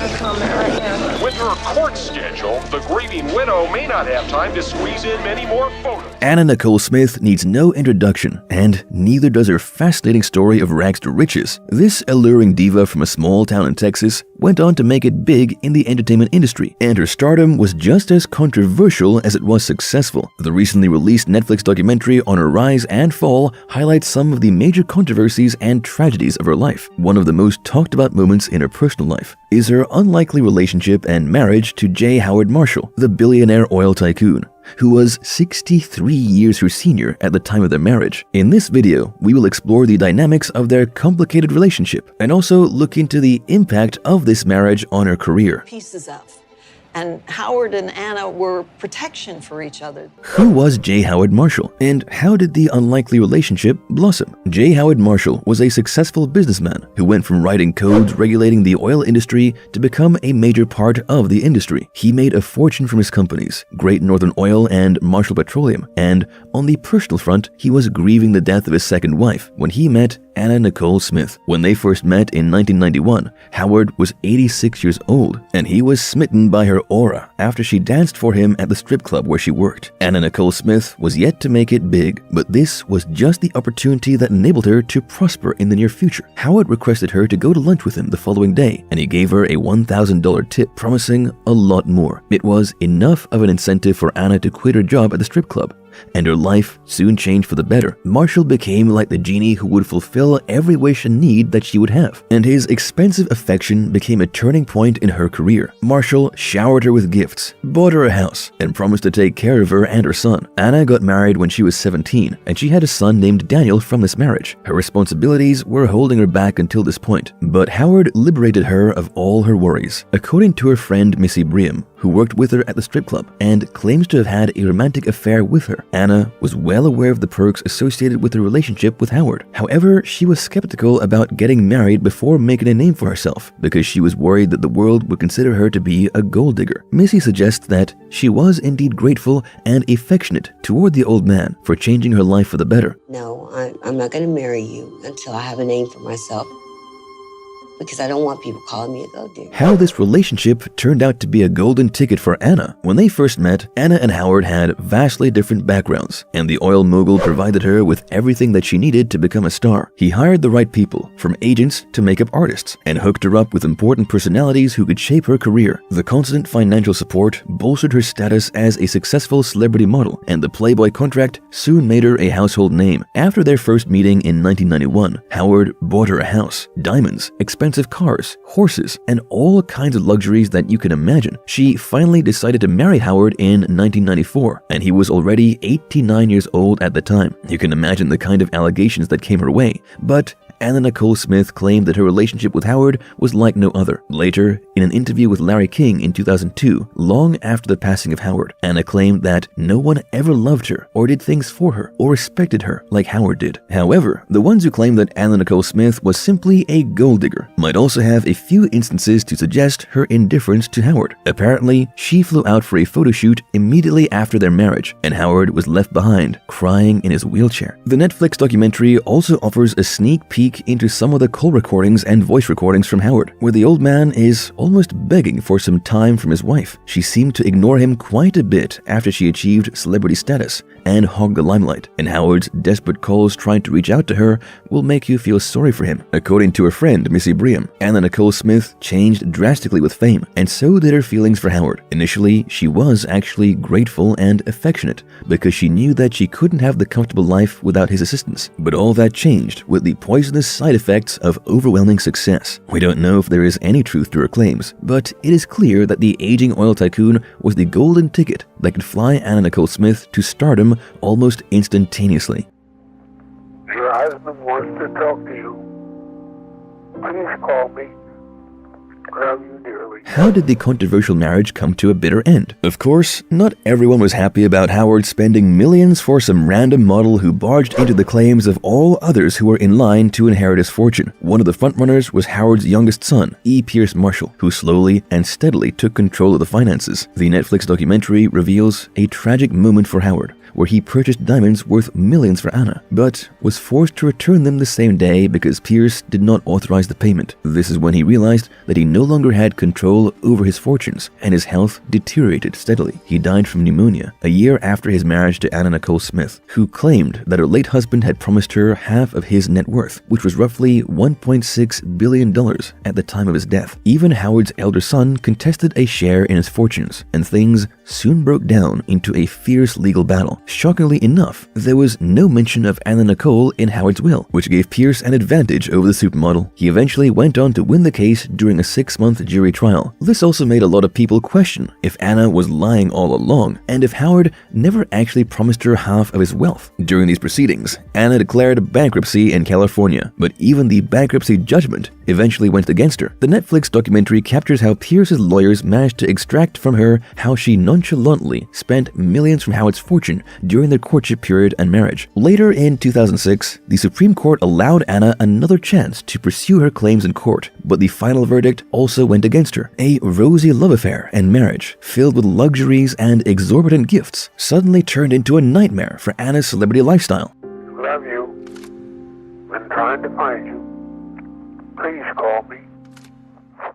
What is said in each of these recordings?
a comment right now. With her court schedule, the grieving widow may not have time to squeeze in many more photos. Anna Nicole Smith needs no introduction, and neither does her fascinating story of rags to riches. This alluring diva from a small town in Texas went on to make it big in the entertainment industry, and her stardom was just as controversial as it was successful. The recently released Netflix documentary on her rise and fall highlights some of the major controversies and tragedies of her life. One of the most talked about moments in her personal life is her unlikely relationship and marriage to J. Howard Marshall, the billionaire oil tycoon, who was 63 years her senior at the time of their marriage. In this video, we will explore the dynamics of their complicated relationship and also look into the impact of this marriage on her career. Pieces of. And Howard and Anna were protection for each other. Who was J. Howard Marshall, and how did the unlikely relationship blossom? J. Howard Marshall was a successful businessman who went from writing codes regulating the oil industry to become a major part of the industry. He made a fortune from his companies, Great Northern Oil and Marshall Petroleum, and on the personal front, he was grieving the death of his second wife when he met Anna Nicole Smith. When they first met in 1991, Howard was 86 years old, and he was smitten by her aura after she danced for him at the strip club where she worked. Anna Nicole Smith was yet to make it big, but this was just the opportunity that enabled her to prosper in the near future. Howard requested her to go to lunch with him the following day, and he gave her a $1,000 tip, promising a lot more. It was enough of an incentive for Anna to quit her job at the strip club, and her life soon changed for the better. Marshall became like the genie who would fulfill every wish and need that she would have, and his expensive affection became a turning point in her career. Marshall showered her with gifts, bought her a house, and promised to take care of her and her son. Anna got married when she was 17, and she had a son named Daniel from this marriage. Her responsibilities were holding her back until this point, but Howard liberated her of all her worries. According to her friend Missy Briam, who worked with her at the strip club and claims to have had a romantic affair with her, Anna was well aware of the perks associated with her relationship with Howard. However, she was skeptical about getting married before making a name for herself because she was worried that the world would consider her to be a gold digger. Missy suggests that she was indeed grateful and affectionate toward the old man for changing her life for the better. No, I'm not going to marry you until I have a name for myself, because I don't want people calling me a gold digger. How this relationship turned out to be a golden ticket for Anna. When they first met, Anna and Howard had vastly different backgrounds, and the oil mogul provided her with everything that she needed to become a star. He hired the right people, from agents to makeup artists, and hooked her up with important personalities who could shape her career. The constant financial support bolstered her status as a successful celebrity model, and the Playboy contract soon made her a household name. After their first meeting in 1991, Howard bought her a house, diamonds, expensive cars, horses, and all kinds of luxuries that you can imagine. She finally decided to marry Howard in 1994, and he was already 89 years old at the time. You can imagine the kind of allegations that came her way, but Anna Nicole Smith claimed that her relationship with Howard was like no other. Later, in an interview with Larry King in 2002, long after the passing of Howard, Anna claimed that no one ever loved her or did things for her or respected her like Howard did. However, the ones who claim that Anna Nicole Smith was simply a gold digger might also have a few instances to suggest her indifference to Howard. Apparently, she flew out for a photo shoot immediately after their marriage, and Howard was left behind, crying in his wheelchair. The Netflix documentary also offers a sneak peek into some of the call recordings and voice recordings from Howard, where the old man is almost begging for some time from his wife. She seemed to ignore him quite a bit after she achieved celebrity status and hogged the limelight, and Howard's desperate calls trying to reach out to her will make you feel sorry for him. According to her friend Missy Briam, Anna Nicole Smith changed drastically with fame, and so did her feelings for Howard. Initially, she was actually grateful and affectionate because she knew that she couldn't have the comfortable life without his assistance. But all that changed with the poisonous side effects of overwhelming success. We don't know if there is any truth to her claims, but it is clear that the aging oil tycoon was the golden ticket that could fly Anna Nicole Smith to stardom almost instantaneously. Your husband wants to talk to you. Please call me. Love you dearly. How did the controversial marriage come to a bitter end? Of course, not everyone was happy about Howard spending millions for some random model who barged into the claims of all others who were in line to inherit his fortune. One of the frontrunners was Howard's youngest son, E. Pierce Marshall, who slowly and steadily took control of the finances. The Netflix documentary reveals a tragic moment for Howard, where he purchased diamonds worth millions for Anna, but was forced to return them the same day because Pierce did not authorize the payment. This is when he realized that he no longer had control over his fortunes, and his health deteriorated steadily. He died from pneumonia a year after his marriage to Anna Nicole Smith, who claimed that her late husband had promised her half of his net worth, which was roughly $1.6 billion at the time of his death. Even Howard's elder son contested a share in his fortunes, and things soon broke down into a fierce legal battle. Shockingly enough, there was no mention of Anna Nicole in Howard's will, which gave Pierce an advantage over the supermodel. He eventually went on to win the case during a 6-month jury trial. This also made a lot of people question if Anna was lying all along, and if Howard never actually promised her half of his wealth. During these proceedings, Anna declared bankruptcy in California, but even the bankruptcy judgment eventually went against her. The Netflix documentary captures how Pierce's lawyers managed to extract from her how she nonchalantly spent millions from Howard's fortune during their courtship period and marriage. Later in 2006, the Supreme Court allowed Anna another chance to pursue her claims in court, but the final verdict also went against her. A rosy love affair and marriage, filled with luxuries and exorbitant gifts, suddenly turned into a nightmare for Anna's celebrity lifestyle. Love you. Been trying to find you. Please call me.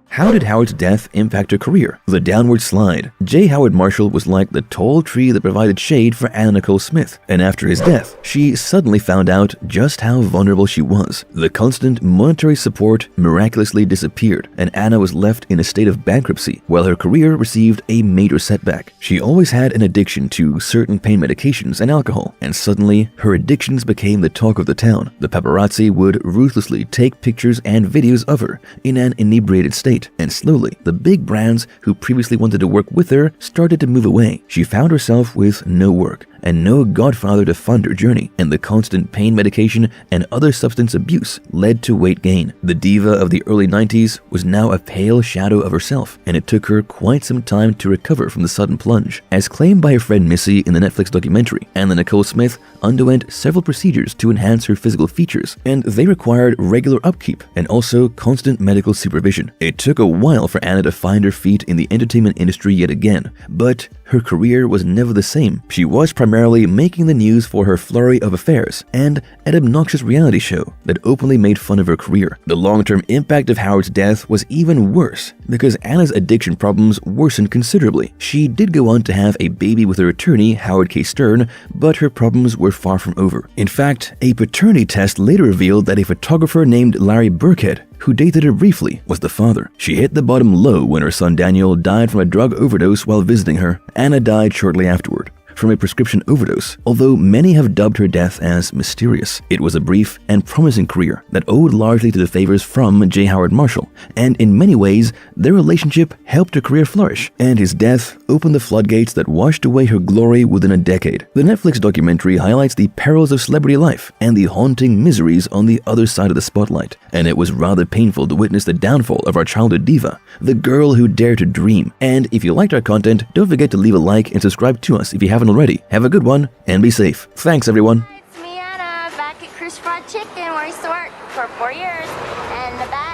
How did Howard's death impact her career? The downward slide. J. Howard Marshall was like the tall tree that provided shade for Anna Nicole Smith, and after his death, she suddenly found out just how vulnerable she was. The constant monetary support miraculously disappeared, and Anna was left in a state of bankruptcy, while her career received a major setback. She always had an addiction to certain pain medications and alcohol, and suddenly, her addictions became the talk of the town. The paparazzi would ruthlessly take pictures and videos of her in an inebriated state. And slowly, the big brands who previously wanted to work with her started to move away. She found herself with no work and no godfather to fund her journey, and the constant pain medication and other substance abuse led to weight gain. The diva of the early 90s was now a pale shadow of herself, and it took her quite some time to recover from the sudden plunge. As claimed by her friend Missy in the Netflix documentary, Anna Nicole Smith underwent several procedures to enhance her physical features, and they required regular upkeep and also constant medical supervision. It took a while for Anna to find her feet in the entertainment industry yet again, but her career was never the same. She was primarily making the news for her flurry of affairs and an obnoxious reality show that openly made fun of her career. The long-term impact of Howard's death was even worse because Anna's addiction problems worsened considerably. She did go on to have a baby with her attorney, Howard K. Stern, but her problems were far from over. In fact, a paternity test later revealed that a photographer named Larry Burkhead, who dated her briefly, was the father. She hit the bottom low when her son Daniel died from a drug overdose while visiting her. Anna died shortly afterward from a prescription overdose, although many have dubbed her death as mysterious. It was a brief and promising career that owed largely to the favors from J. Howard Marshall, and in many ways, their relationship helped her career flourish, and his death opened the floodgates that washed away her glory within a decade. The Netflix documentary highlights the perils of celebrity life and the haunting miseries on the other side of the spotlight, and it was rather painful to witness the downfall of our childhood diva, the girl who dared to dream. And if you liked our content, don't forget to leave a like and subscribe to us if you haven't already. Have a good one and be safe. Thanks, everyone. It's me, Anna, back at Chris Fried Chicken, where I used to work for 4 years, and the bag